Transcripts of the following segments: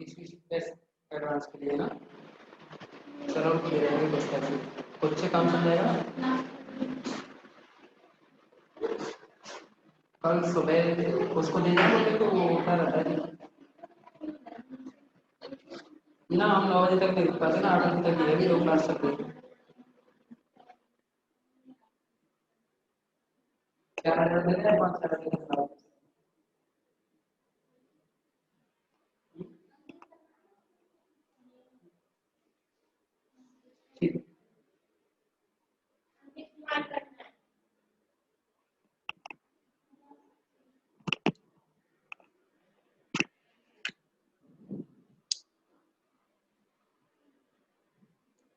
किसी test advance के लिए ना, चलो उनको दे देंगे कुछ पैसे, खुद से काम चल जाएगा। कल सुबह उसको दे देंगे तो वो उठा रहता है ना, हम 9 बजे तक नहीं रुक पाते ना, 8 बजे तक ही है, 2 क्लास तक है। 11 बजे तक 5 बजे तक। ठीक।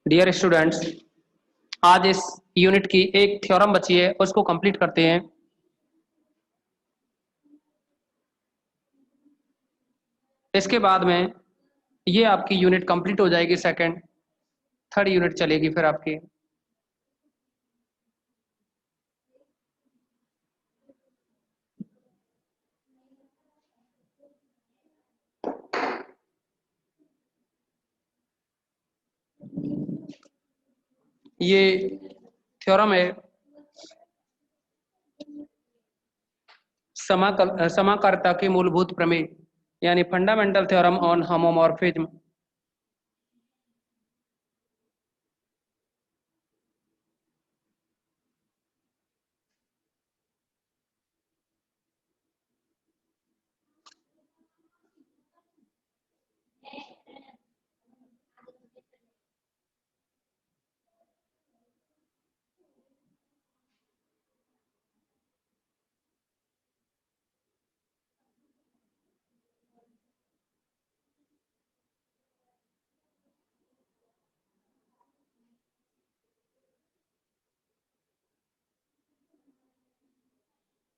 डियर स्टूडेंट्स, आज इस यूनिट की एक थ्योरम बची है, उसको कंप्लीट करते हैं। इसके बाद में ये आपकी यूनिट कंप्लीट हो जाएगी, सेकंड थर्ड यूनिट चलेगी फिर आपकी। ये थ्योरम है समाकारिता की मूलभूत प्रमेय, यानी fundamental theorem on homomorphism.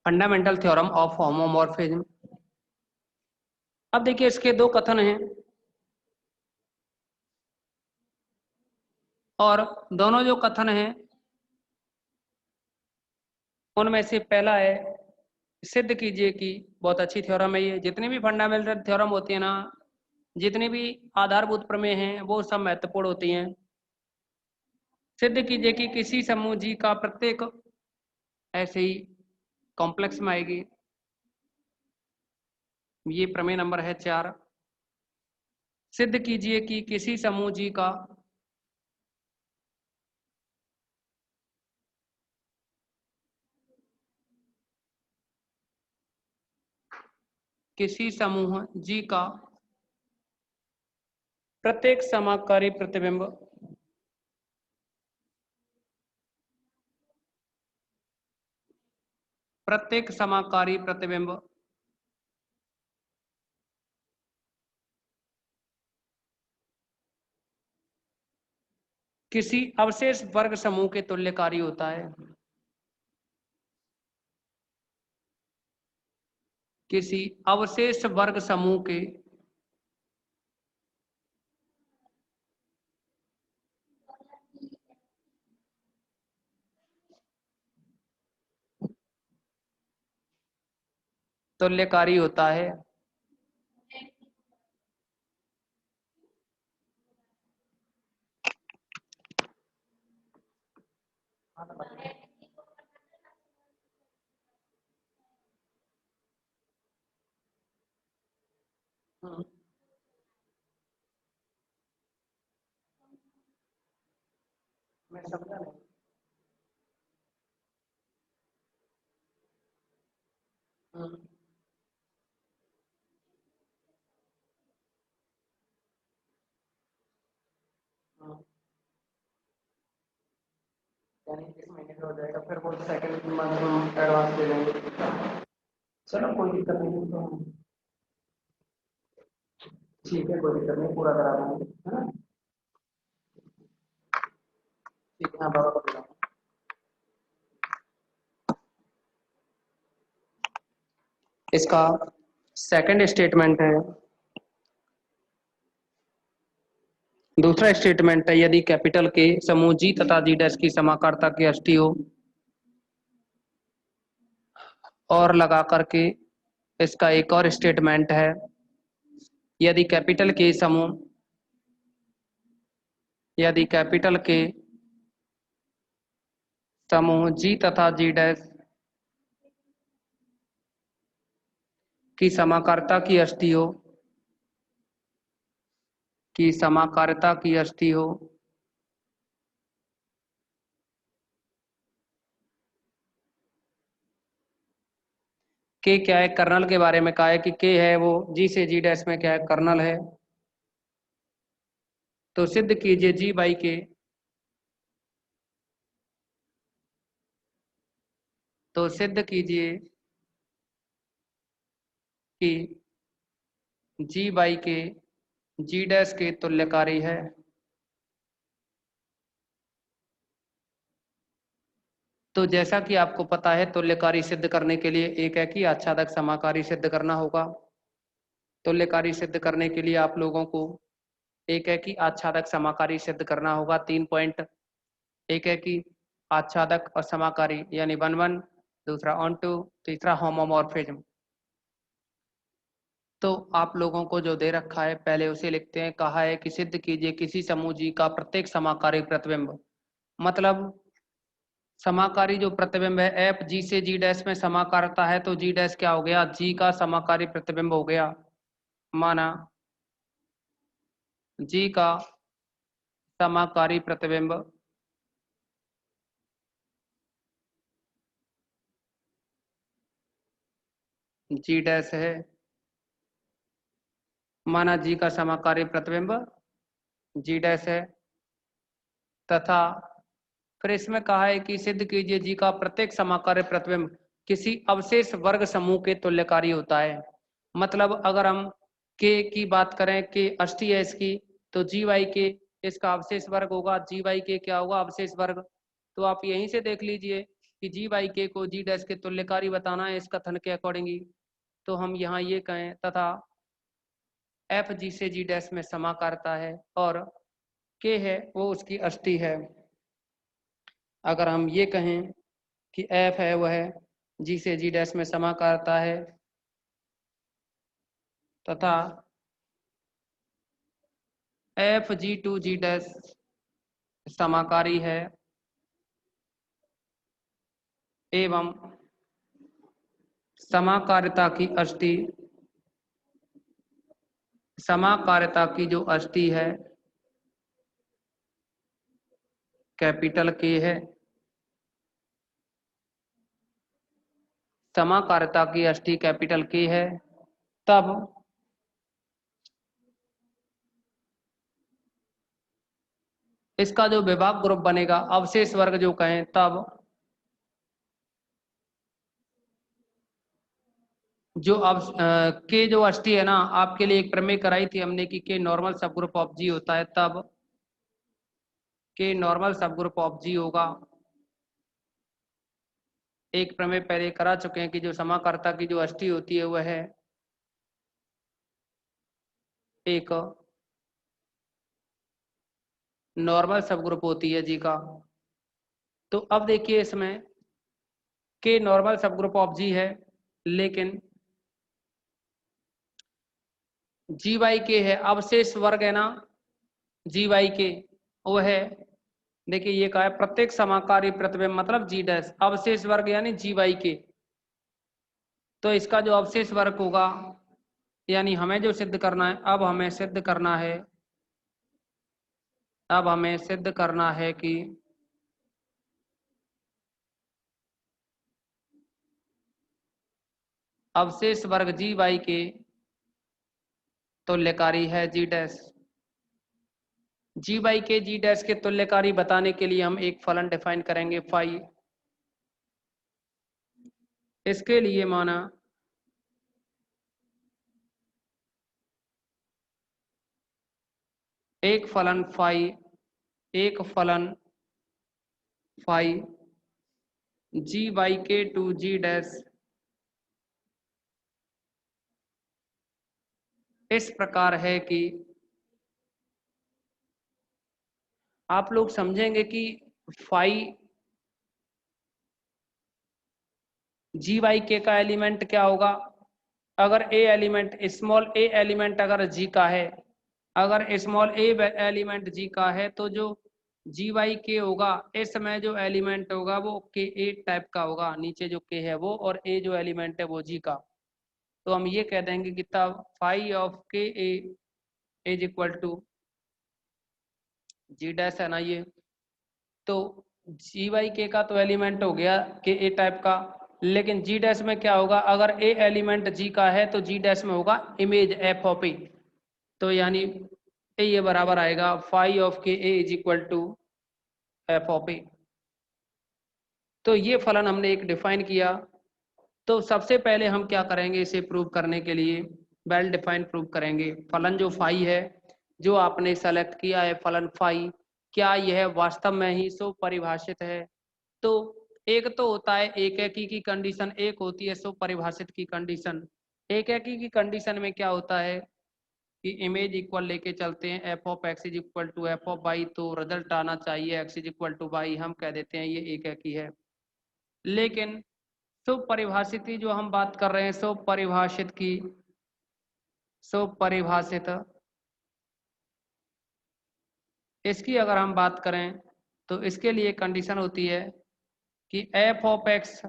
Fundamental theorem of homomorphism. अब देखिए इसके दो कथन हैं और दोनों जो कथन हैं उनमें से पहला है सिद्ध कीजिए कि, बहुत अच्छी थ्योरम है ये। जितनी भी फंडामेंटल थ्योरम होती है ना, जितनी भी आधारभूत प्रमेय हैं, वो सब महत्वपूर्ण होती हैं। सिद्ध कीजिए कि किसी समूह जी का प्रत्येक, ऐसे ही कॉम्प्लेक्स में आएगी। ये प्रमेय नंबर है 4। सिद्ध कीजिए कि किसी समूह जी का किसी समूह जी का प्रत्येक समाकारी प्रतिबिंब प्रत्येक समाकारी प्रतिबिंब किसी अवशेष वर्ग समूह के तुल्यकारी होता है। किसी अवशेष वर्ग समूह के तुल्यकारी होता है। मैं समझा नहीं। यानी इस महीने का हो जाएगा, फिर वो सेकंड मंथ हम एडवांस दे देंगे। चलो कोई दिक्कत नहीं, तो हम ठीक है, कोई दिक्कत नहीं, पूरा करा देंगे, है ना। ठीक है, हाँ बाबा को दिलाओ। इसका सेकंड स्टेटमेंट है, दूसरा स्टेटमेंट है, यदि कैपिटल के समूह जी तथा जी डैश की समाकारता की अष्टी हो, और लगा करके इसका एक और स्टेटमेंट है, यदि कैपिटल के समूह, यदि कैपिटल के समूह जी तथा जी डैश की समाकारता की अष्टी हो, की समाकारता की अष्टी हो, के क्या है, कर्नल के बारे में कहा है कि के है वो जी से जी डैश में क्या है, कर्नल है। तो सिद्ध कीजिए जी बाई के, तो सिद्ध कीजिए कि जी बाई के जी डैश के तुल्यकारी है। तो जैसा कि आपको पता है, तुल्यकारी सिद्ध करने के लिए एक है कि आच्छादक समाकारी सिद्ध करना होगा। तुल्यकारी सिद्ध करने के लिए आप लोगों को एक है कि आच्छादक समाकारी सिद्ध करना होगा, 3 पॉइंट। एक है कि आच्छादक और समाकारी यानी 1 1, दूसरा ऑन टू, तीसरा होमोमॉर्फिज्म। तो आप लोगों को जो दे रखा है पहले उसे लिखते हैं। कहा है कि सिद्ध कीजिए किसी समूह जी का प्रत्येक समाकारी प्रतिबिंब, मतलब समाकारी जो प्रतिबिंब है एफ जी से जी डैश में समाकारता है, तो जी डैश क्या हो गया, जी का समाकारी प्रतिबिंब हो गया। माना जी का समाकारी प्रतिबिंब जी डैश है, माना जी का समाकारी प्रतिबिंब जी डैश है, तथा फिर इसमें कहा है कि सिद्ध कीजिए जी का प्रत्येक समाकारी प्रतिबिंब किसी अवशेष वर्ग समूह के तुल्यकारी होता है। मतलब अगर हम के की बात करें, के अष्टी है इसकी, तो जी वाई के इसका अवशेष वर्ग होगा, जी वाई के क्या होगा, अवशेष वर्ग। तो आप यहीं से देख लीजिए कि जी वाई के को जी डैश के तुल्यकारी बताना है इस कथन के अकॉर्डिंग। तो हम यहाँ ये कहें तथा एफ जी से जी डैश में समाकारता है और के है वो उसकी अष्टी है। अगर हम ये कहें कि एफ है वह जी से जी डैश में समाकारता है तथा f G to G dash समाकारी है एवं समाकारिता की अष्टी, समाकारिता की जो अष्टी है कैपिटल के है, समाकारिता की अष्टी कैपिटल के है, तब इसका जो विभाग ग्रुप बनेगा अवशेष वर्ग जो कहें, तब जो अब के जो अष्टी है ना, आपके लिए एक प्रमेय कराई थी हमने कि के नॉर्मल सब ग्रुप ऑफ जी होता है, तब के नॉर्मल सब ग्रुप ऑफ जी होगा। एक प्रमेय पहले करा चुके हैं कि जो समाकर्ता की जो अष्टी होती है वह है एक नॉर्मल सब ग्रुप होती है जी का। तो अब देखिए इसमें के नॉर्मल सब ग्रुप ऑफ जी है, लेकिन जी वाई के है अवशेष वर्ग है ना, जी वाई के वो है, देखिए ये कहा है प्रत्येक समाकारी प्रतिबिंब मतलब जी डैश अवशेष वर्ग यानी जी वाई के। तो इसका जो अवशेष वर्ग होगा, यानी हमें जो सिद्ध करना है, अब हमें सिद्ध करना है, अब हमें सिद्ध करना है कि अवशेष वर्ग जी वाई के तुल्यकारी है जी डैश। जी बाई के जी डैश के तुल्यकारी बताने के लिए हम एक फलन डिफाइन करेंगे फाई। इसके लिए माना एक फलन फाई जी बाई के टू जी डैश इस प्रकार है कि आप लोग समझेंगे कि फाई जी बाई के का एलिमेंट क्या होगा। अगर ए एलिमेंट स्मॉल ए एलिमेंट अगर जी का है, अगर स्मॉल ए एलिमेंट जी का है तो जो जी वाई के होगा इसमें जो एलिमेंट होगा वो के ए टाइप का होगा, नीचे जो के है वो, और ए जो एलिमेंट है वो जी का। तो हम ये कह देंगे कि तब phi of K A is equal to G dash है ना ये। तो जी वाई के का तो एलिमेंट हो गया के ए टाइप का, लेकिन जी डैश में क्या होगा, अगर ए एलिमेंट जी का है तो जी डैश में होगा इमेज एफ ऑफ ए। तो यानी ये बराबर आएगा phi of K A is equal to F of a. तो ये फलन हमने एक डिफाइन किया। तो सबसे पहले हम क्या करेंगे, इसे प्रूव करने के लिए वेल डिफाइन प्रूव करेंगे। फलन जो फाई है, जो आपने सेलेक्ट किया है फलन फाई, क्या यह वास्तव में ही सो परिभाषित है। तो एक तो होता है एकेकी की कंडीशन, एक होती है सो परिभाषित की कंडीशन। एकेकी की कंडीशन में क्या होता है कि इमेज इक्वल लेके चलते हैं, f of x is equal to F of y, तो रिजल्ट आना चाहिए x is equal to y, हम कह देते हैं ये एकेकी है। लेकिन स्वपरिभाषित की जो हम बात कर रहे हैं, स्वपरिभाषित इसकी अगर हम बात करें तो इसके लिए कंडीशन होती है कि एफ ऑफ एक्स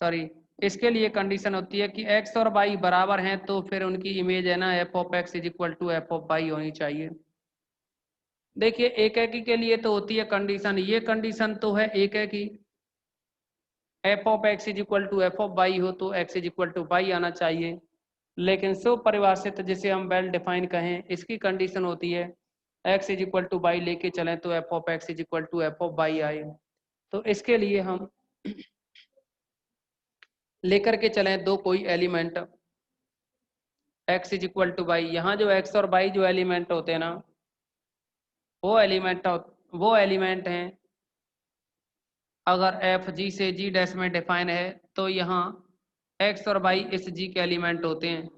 सॉरी इसके लिए कंडीशन होती है कि एक्स और वाई बराबर हैं, तो फिर उनकी इमेज है ना f of x is equal to F of y होनी चाहिए। देखिए एकेकी के लिए तो होती है कंडीशन, ये कंडीशन तो है एकेकी, f of x is equal to F of y हो तो x is equal to y आना चाहिए। लेकिन स्वपरिभाषित जिसे हम वेल डिफाइन कहें, इसकी कंडीशन होती है x is equal to y लेके चलें तो F of x is equal to F of y आए। तो इसके लिए हम लेकर के चलें दो कोई element x is equal to y. यहाँ जो एक्स और वाई जो एलिमेंट होते हैं ना, वो एलिमेंट हैं, अगर एफ जी से जी डैश में डिफाइन है तो यहाँ एक्स और वाई इस जी के एलिमेंट होते हैं।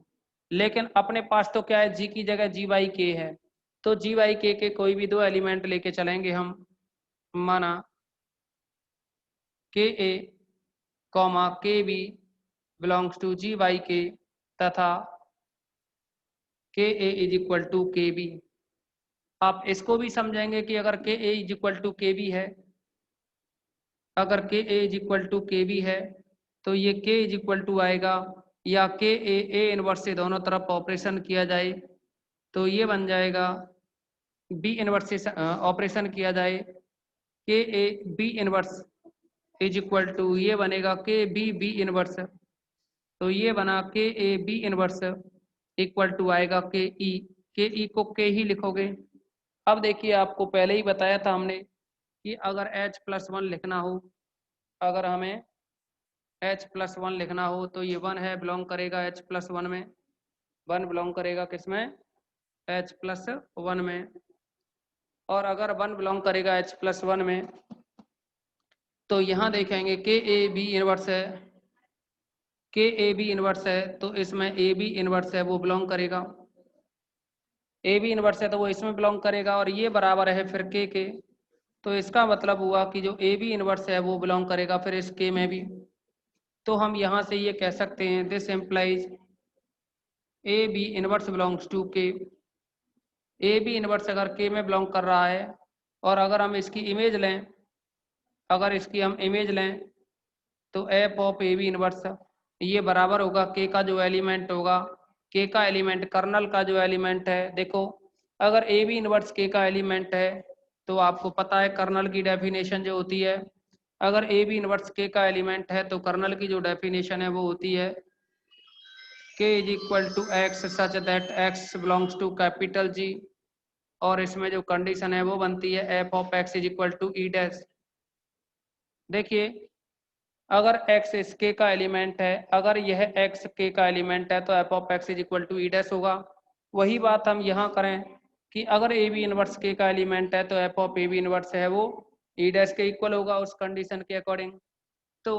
लेकिन अपने पास तो क्या है, जी की जगह जी वाई के है, तो जी वाई के कोई भी दो एलिमेंट लेके चलेंगे हम। माना K a comma K b belongs to G Y K, तथा K A is equal to K b. आप इसको भी समझेंगे कि अगर K A is equal to K b है, अगर K A is equal to K b है तो ये के इज इक्वल टू आएगा, या के ए इनवर्स से दोनों तरफ ऑपरेशन किया जाए तो ये बन जाएगा बी इनवर्स से ऑपरेशन किया जाए K a B inverse is equal to ये बनेगा के बी बी इनवर्स। तो ये बना K a B inverse equal to आएगा के ई को के ही लिखोगे। अब देखिए आपको पहले ही बताया था हमने कि अगर h+1 लिखना हो, अगर हमें h+1 लिखना हो तो ये 1 है, बिलोंग करेगा h+1 में, 1 बिलोंग करेगा किसमें, h+1 में। और अगर 1 बिलोंग करेगा h+1 में तो यहाँ देखेंगे के ए बी इनवर्स है, के ए बी इनवर्स है तो इसमें ए बी इनवर्स है वो बिलोंग करेगा, ए बी इनवर्स है तो वो इसमें बिलोंग करेगा, और ये बराबर है फिर के। तो इसका मतलब हुआ कि जो ए बी इनवर्स है वो बिलोंग करेगा फिर इस के में भी। तो हम यहाँ से ये कह सकते हैं this implies a B inverse belongs to K. A B inverse अगर के में बिलोंग कर रहा है, और अगर हम इसकी इमेज लें, अगर इसकी हम इमेज लें तो F of A B inverse ये बराबर होगा के का जो एलिमेंट होगा, के का एलिमेंट कर्नल का जो एलिमेंट है। देखो अगर ए बी इनवर्स के का एलिमेंट है तो आपको पता है कर्नल की डेफिनेशन जो होती है, अगर ए बी इनवर्स के का एलिमेंट है तो कर्नल की जो डेफिनेशन है वो होती है K is equal to x such that x belongs to capital G और इसमें जो कंडीशन है वो बनती है f of x is equal to E dash. देखिए अगर x इसके का एलिमेंट है, अगर यह x के का एलिमेंट है तो F of x is equal to E dash होगा। वही बात हम यहाँ करें कि अगर ए बी इनवर्स के का एलिमेंट है तो F of A B inverse है वो ई डैश के इक्वल होगा उस कंडीशन के अकॉर्डिंग। तो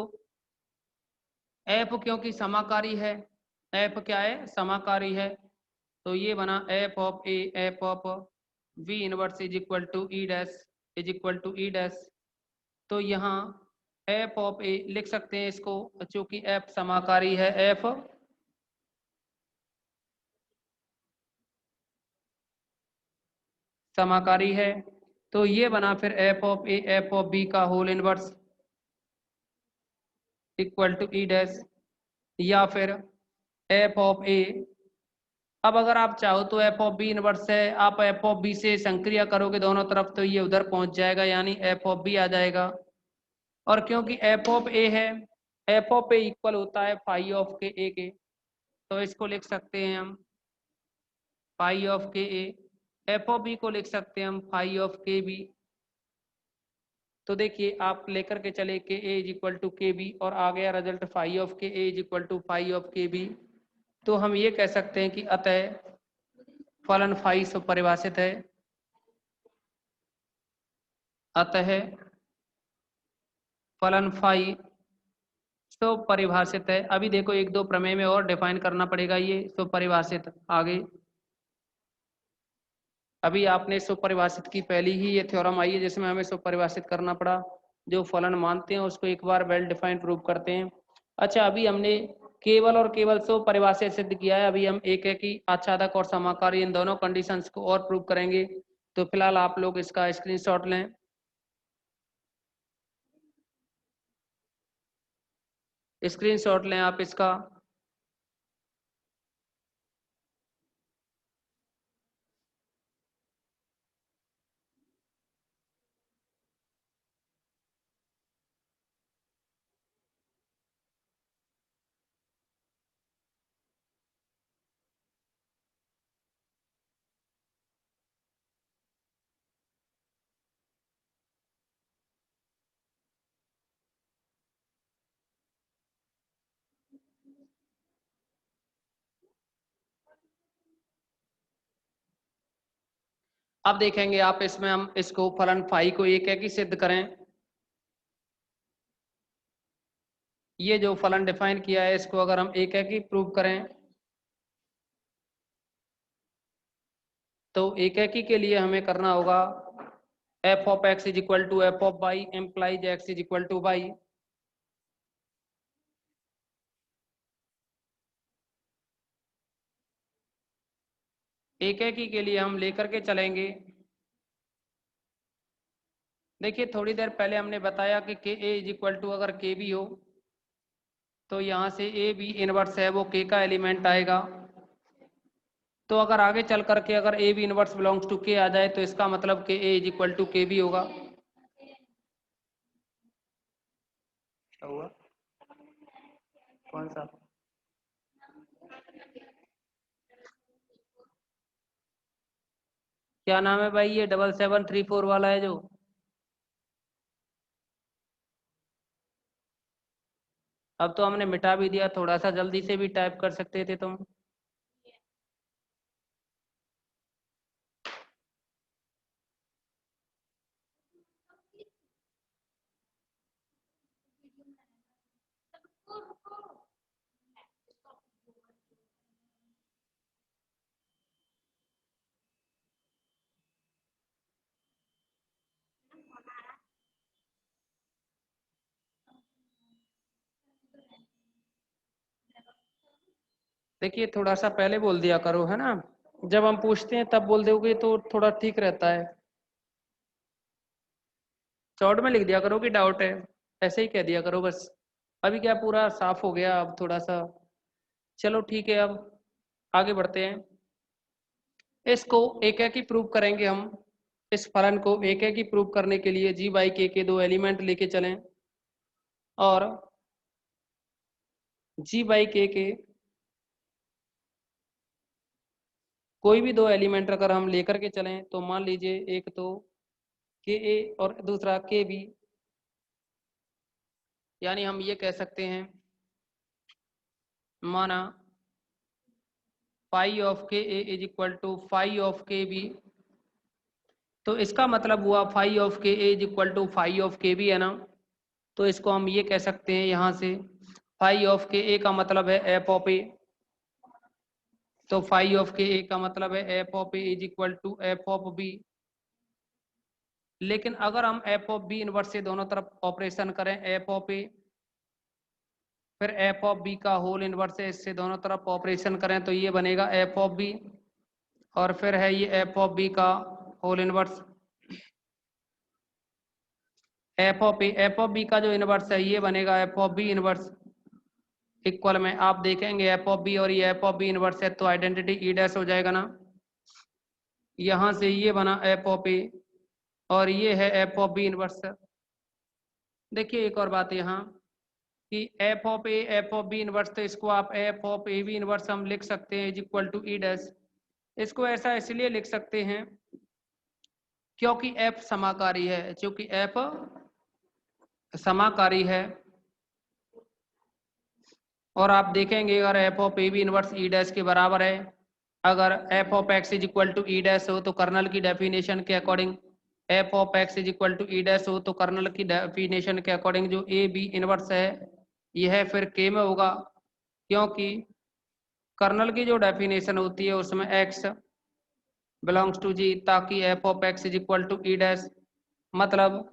एफ क्योंकि समाकारी है, एफ क्या है, समाकारी है, तो ये बना f of A F of b inverse is equal to E dash is equal to E dash. तो यहाँ एफ ऑफ ए लिख सकते हैं इसको, चूंकि एफ समाकारी है, एफ समाकारी है, तो ये बना फिर f of A F of B का whole inverse equal to E dash. या फिर एफ ऑफ ए, अब अगर आप चाहो तो एफ ऑफ बी इनवर्स है, आप एफ ऑफ बी से संक्रिया करोगे दोनों तरफ तो ये उधर पहुंच जाएगा, यानी एफ ऑफ बी आ जाएगा। और क्योंकि एफ ऑफ ए है, एफ ऑफ ए इक्वल होता है फाई ऑफ के ए के, तो इसको लिख सकते हैं हम phi of K A. F of B को लिख सकते हैं हम फाई ऑफ के बी। तो देखिए आप लेकर के चले K A is equal to K b और आ गया result phi of K A is equal to phi of K b. तो हम ये कह सकते हैं कि अतः फलन फाई से परिभाषित है, अतः फलन फाई तो परिभाषित है। अभी देखो एक दो प्रमेय में और डिफाइन करना पड़ेगा ये सुपरिभाषित आगे। अभी आपने सुपरिभाषित की पहली ही ये थ्योरम आई है जिसमें हमें सुपरिभाषित करना पड़ा। जो फलन मानते हैं उसको एक बार वेल डिफाइंड प्रूव करते हैं। अच्छा अभी हमने केवल और केवल सुपरिभाषित सिद्ध किया है, अभी हम एक है कि आच्छादक और समाकारी इन दोनों कंडीशंस को और प्रूव करेंगे। तो फिलहाल आप लोग इसका स्क्रीनशॉट लें। स्क्रीनशॉट लें आप इसका। अब देखेंगे आप इसमें हम इसको फलन फाई को एक है कि सिद्ध करें। ये जो फलन डिफाइन किया है इसको अगर हम एक है कि प्रूव करें तो एक है कि के लिए हमें करना होगा f of x is equal to F of y implies x is equal to y. एक है कि के लिए हम लेकर के चलेंगे। देखिए थोड़ी देर पहले हमने बताया कि K A is equal to अगर के बी हो तो यहाँ से ए बी इनवर्स है वो के का एलिमेंट आएगा। तो अगर आगे चल करके अगर A B inverse belongs to K आ जाए तो इसका मतलब K A is equal to K b होगा। क्या हुआ, कौन सा? क्या नाम है भाई, ये 7734 वाला है जो? अब तो हमने मिटा भी दिया, थोड़ा सा जल्दी से भी टाइप कर सकते थे तुम। देखिए थोड़ा सा पहले बोल दिया करो, है ना, जब हम पूछते हैं तब बोल दोगे तो थोड़ा ठीक रहता है। शॉर्ट में लिख दिया करो कि डाउट है, ऐसे ही कह दिया करो बस। अभी क्या पूरा साफ हो गया, अब थोड़ा सा चलो ठीक है। अब आगे बढ़ते हैं, इसको एक एक ही प्रूव करेंगे हम। इस फलन को एक एक ही प्रूव करने के लिए जी बाई के दो एलिमेंट लेके चलें और जी बाई के कोई भी दो एलिमेंट अगर हम लेकर के चलें तो मान लीजिए एक तो के ए और दूसरा के बी, यानी हम ये कह सकते हैं माना phi of K A is equal to phi of K b, तो इसका मतलब हुआ phi of K A is equal to phi of K b है ना। तो इसको हम ये कह सकते हैं यहाँ से फाई ऑफ के ए का मतलब है एफ ऑफ ए, तो फाई ऑफ के ए का मतलब है f of a is equal to F of b. लेकिन अगर हम एफ ऑफ बी इनवर्स से दोनों तरफ ऑपरेशन करें एफ ऑफ ए फिर एफ ऑफ बी का होल इनवर्स है इससे दोनों तरफ ऑपरेशन करें तो ये बनेगा एफ ऑफ बी, और फिर है ये एफ ऑफ बी का whole inverse F of A, F of B का जो इनवर्स है ये बनेगा F of B inverse equal में आप देखेंगे एफ ऑफ बी और ये एफ ऑफ बी इनवर्स है तो आइडेंटिटी ई डैश हो जाएगा ना। यहाँ से ये बना एफ ऑफ ए और ये है एफ ऑफ बी इनवर्स। देखिए एक और बात यहाँ कि F of A F of B inverse, तो इसको आप F of A B inverse हम लिख सकते हैं is equal to E dash. इसको ऐसा इसलिए लिख सकते हैं क्योंकि एफ समाकारी है, क्योंकि एफ समाकारी है। और आप देखेंगे अगर F of A B inverse E dash के बराबर है, अगर F of x is equal to E dash हो तो कर्नल की डेफिनेशन के according F of x is equal to E dash हो तो कर्नल की डेफिनेशन के अकॉर्डिंग जो ए बी इनवर्स है यह फिर के में होगा, क्योंकि कर्नल की जो डेफिनेशन होती है उसमें एक्स बिलोंग्स टू जी, ताकि F of x is equal to E dash, मतलब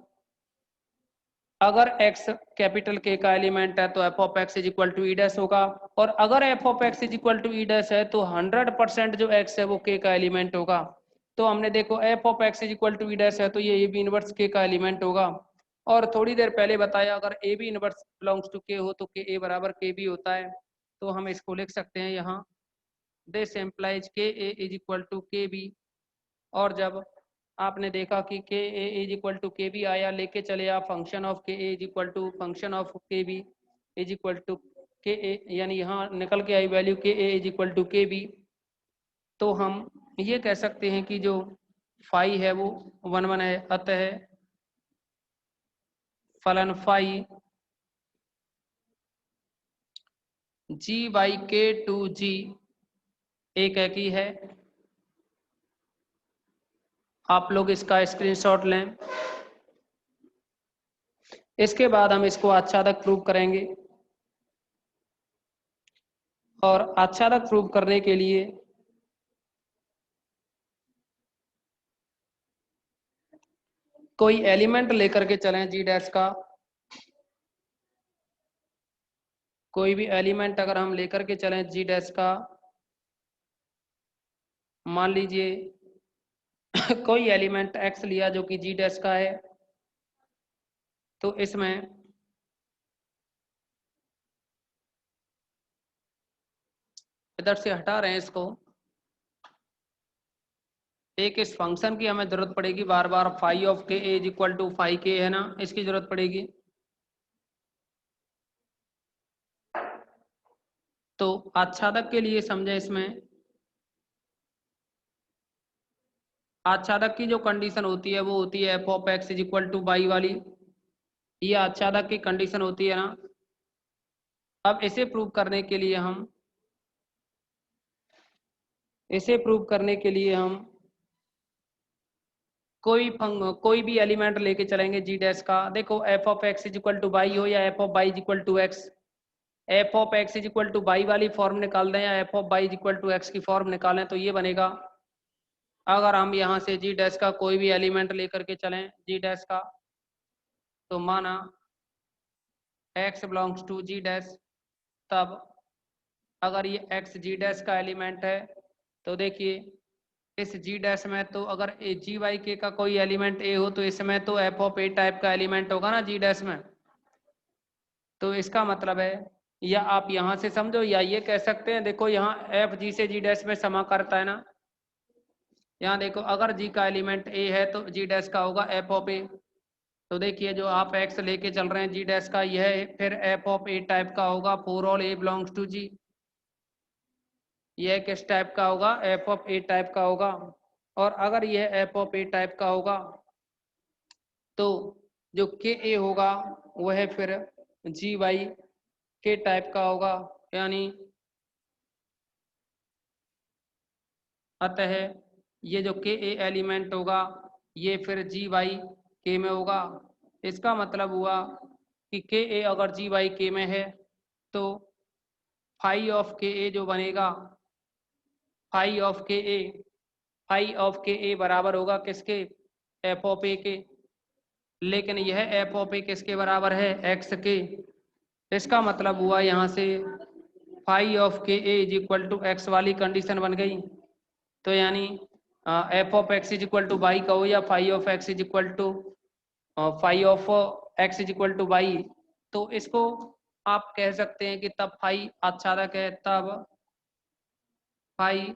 अगर x कैपिटल के का एलिमेंट है तो F of x is equal to E dash होगा, और अगर F of x is equal to E dash है तो 100% जो x है वो k का एलिमेंट होगा। तो हमने देखो F of x is equal to E dash है तो ये ए बी इनवर्स k का एलिमेंट होगा। और थोड़ी देर पहले बताया अगर A B inverse belongs to k हो तो के ए बराबर के बी होता है, तो हम इसको लिख सकते हैं यहाँ this implies K A is equal to K b. और जब आपने देखा कि K A is equal to K B आया, लेके चले आप function of K A is equal to function of K B is equal to K a, यानी यहाँ निकल के आई value K A is equal to K b, तो हम ये कह सकते हैं कि जो फाई है वो 1 1 है, अतः फलन फाई जी बाई के टू जी एक ही है। आप लोग इसका स्क्रीनशॉट लें, इसके बाद हम इसको आच्छादक प्रूव करेंगे। और आच्छादक प्रूव करने के लिए कोई एलिमेंट लेकर के चलें जी डैश का, कोई भी एलिमेंट अगर हम लेकर के चलें जी डैश का, मान लीजिए कोई एलिमेंट x लिया जो कि जी डैश का है, तो इसमें इधर से हटा रहे हैं इसको, एक इस फंक्शन की हमें जरूरत पड़ेगी बार बार फाई ऑफ के इज इक्वल टू फाई के है ना, इसकी जरूरत पड़ेगी। तो आच्छादक के लिए समझे, इसमें आच्छादक की जो कंडीशन होती है वो होती है f of x is equal to Y वाली, ये आच्छादक की कंडीशन होती है ना। अब इसे प्रूव करने के लिए हम कोई भी एलिमेंट लेके चलेंगे जी डैश का। देखो F of x is equal to Y हो या F of Y is equal to X, F of x is equal to Y वाली फॉर्म निकाल दें या F of Y is equal to X की फॉर्म निकालें तो ये बनेगा। अगर हम यहाँ से जी डैश का कोई भी एलिमेंट लेकर के चलें जी डैश का, तो माना x belongs to G dash, तब अगर ये x जी डैश का एलिमेंट है तो देखिए इस जी डैश में तो अगर जी वाई के का कोई एलिमेंट a हो तो इसमें तो एफ ऑफ ए टाइप का एलिमेंट होगा ना जी डैश में। तो इसका मतलब है, या आप यहाँ से समझो या ये कह सकते हैं, देखो यहाँ एफ जी से जी डैश में समा करता है ना, यहाँ देखो अगर जी का एलिमेंट a है तो जी डैश का होगा एफ ऑफ ए। तो देखिए जो आप x लेके चल रहे हैं जी डैश का, यह फिर एफ ऑफ ए टाइप का होगा for all a belongs to G. यह किस टाइप का होगा, एफ ऑफ ए टाइप का होगा। और अगर यह एफ ऑफ ए टाइप का होगा तो जो के ए होगा वह फिर जी वाई के टाइप का होगा, यानी अतः ये जो के ए एलिमेंट होगा ये फिर जी वाई के में होगा। इसका मतलब हुआ कि के ए अगर जी वाई के में है तो फाई ऑफ के ए जो बनेगा, phi of K A, phi of K ए बराबर होगा किसके, एफ ऑफ ए के। लेकिन यह एफ ऑफ ए किसके बराबर है, एक्स के। इसका मतलब हुआ यहाँ से phi of K A is equal to X वाली कंडीशन बन गई। तो यानी F of x is equal to Y कहो या phi of x is equal to phi of x is equal to Y, तो इसको आप कह सकते हैं कि तब फाई आच्छादक है, तब फाई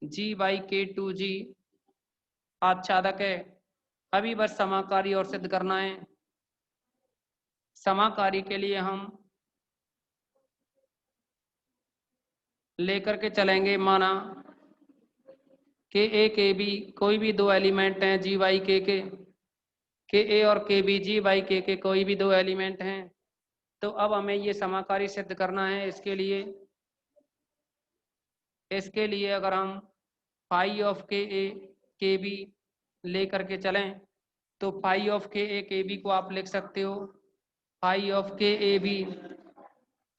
जी बाई के टू जी आच्छादक है। अभी बस समाकारी और सिद्ध करना है। समाकारी के लिए हम लेकर के चलेंगे, माना के ए के बी कोई भी दो एलिमेंट हैं जी वाई के ए और के बी जी वाई के कोई भी दो एलिमेंट हैं। तो अब हमें ये समाकारी सिद्ध करना है। इसके लिए अगर हम phi of K A K B लेकर के चलें तो phi of K A K B को आप लिख सकते हो phi of K a B,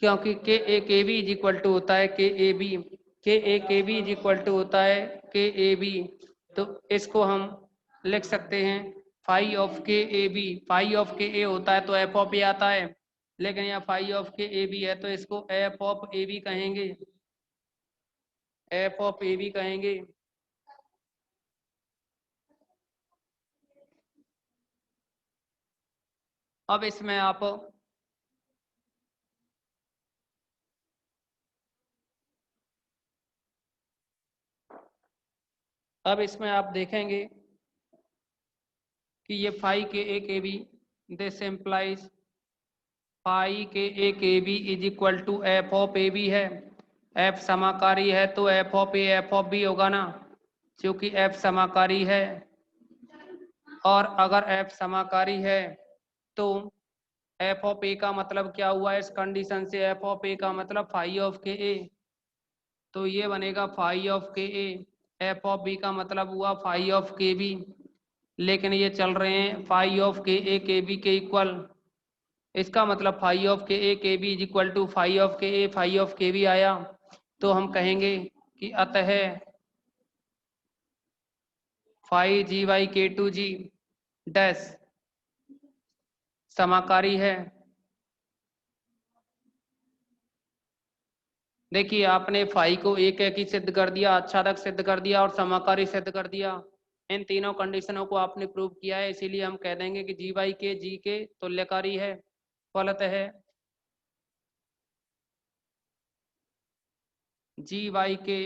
क्योंकि के A K B is equal to होता है के ए बी, के A K B is equal to होता है के ए बी। तो इसको हम लिख सकते हैं phi of K a B, phi of K ए होता है तो एफ ऑफ ए आता है, लेकिन यहाँ phi of K a B है तो इसको एफ ऑफ ए बी कहेंगे, एफ ऑफ ए बी कहेंगे। अब इसमें आप देखेंगे कि ये phi K A K B, this implies phi K A K B is equal to F of A B है। एफ समाकारी है तो F of A F of B होगा ना, क्योंकि एफ समाकारी है। और अगर एफ समाकारी है तो एफ ऑफ ए का मतलब क्या हुआ इस कंडीशन से, एफ ऑफ ए का मतलब फाई ऑफ के ए, तो ये बनेगा phi of K A. F of B का मतलब हुआ फाई ऑफ के बी, लेकिन ये चल रहे हैं phi of K A K B के इक्वल। इसका मतलब phi of K A K B is equal to phi of K A phi of K B आया। तो हम कहेंगे कि अतः phi G Y K to G dash समाकारी है। देखिए आपने फाई को एक ही सिद्ध कर दिया, आच्छादक सिद्ध कर दिया और समाकारी सिद्ध कर दिया। इन तीनों कंडीशनों को आपने प्रूव किया है, इसीलिए हम कह देंगे कि जी वाई के जी के तुल्यकारी है। फलतः जी वाई के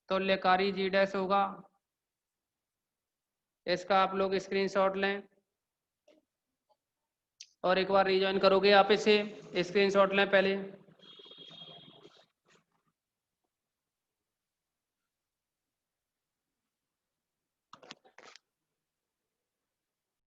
तुल्यकारी जी डैश होगा। इसका आप लोग स्क्रीनशॉट लें और एक बार रिजॉइन करोगे आप इसे, स्क्रीनशॉट लें पहले।